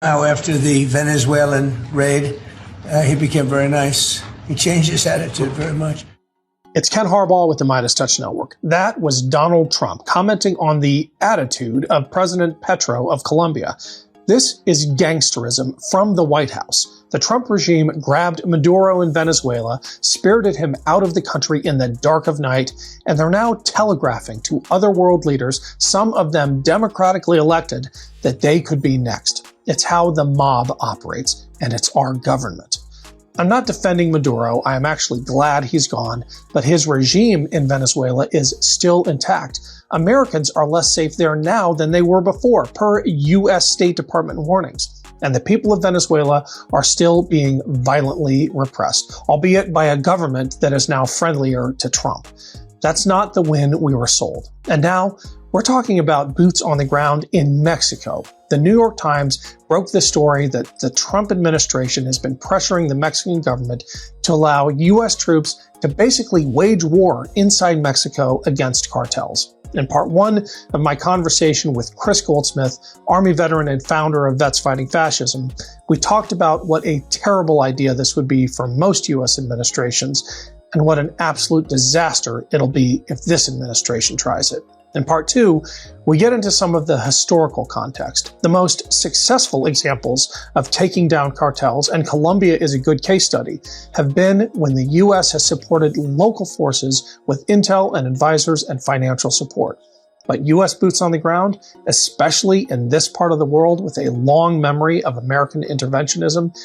Now, after the Venezuelan raid, he became very nice. He changed his attitude very much. It's Ken Harbaugh with the Midas Touch Network. That was Donald Trump commenting on the attitude of President Petro of Colombia. This is gangsterism from the White House. The Trump regime grabbed Maduro in Venezuela, spirited him out of the country in the dark of night, and they're now telegraphing to other world leaders, some of them democratically elected, that they could be next. It's how the mob operates, and it's our government. I'm not defending Maduro. I am actually glad he's gone, but his regime in Venezuela is still intact. Americans are less safe there now than they were before, per U.S. State Department warnings. And the people of Venezuela are still being violently repressed, albeit by a government that is now friendlier to Trump. That's not the win we were sold. And now we're talking about boots on the ground in Mexico. The New York Times broke the story that the Trump administration has been pressuring the Mexican government to allow U.S. troops to basically wage war inside Mexico against cartels. In part one of my conversation with Chris Goldsmith, Army veteran and founder of Vets Fighting Fascism, we talked about what a terrible idea this would be for most U.S. administrations and what an absolute disaster it'll be if this administration tries it. In part two, we get into some of the historical context. The most successful examples of taking down cartels, and Colombia is a good case study, have been when the U.S. has supported local forces with intel and advisors and financial support. But U.S. boots on the ground, especially in this part of the world with a long memory of American interventionism,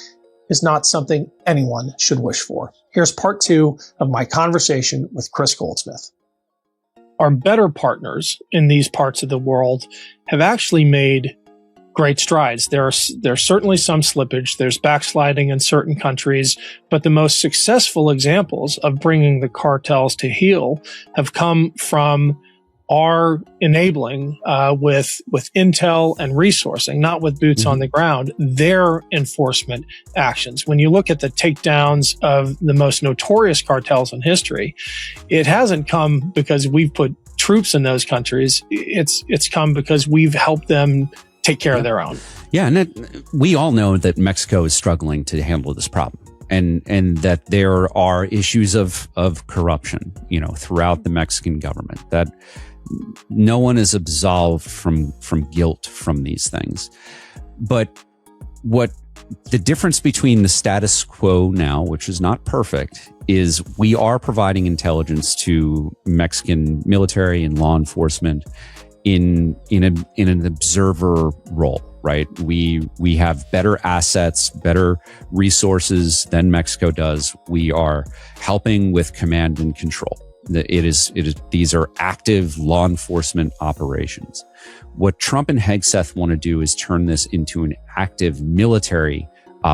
is not something anyone should wish for. Here's part two of my conversation with Chris Goldsmith. Our better partners in these parts of the world have actually made great strides. There's certainly some slippage. There's backsliding in certain countries, but the most successful examples of bringing the cartels to heel have come from our enabling with intel and resourcing, not with boots on the ground, their enforcement actions. When you look at the takedowns of the most notorious cartels in history, it hasn't come because we've put troops in those countries. It's come because we've helped them take care of their own. Yeah, and we all know that Mexico is struggling to handle this problem. And that there are issues of corruption, throughout the Mexican government, that no one is absolved from guilt from these things. But what the difference between the status quo now, which is not perfect, is we are providing intelligence to Mexican military and law enforcement in an observer role, right? We have better assets, better resources than Mexico does. We are helping with command and control. These are active law enforcement operations. What Trump and Hegseth want to do is turn this into an active military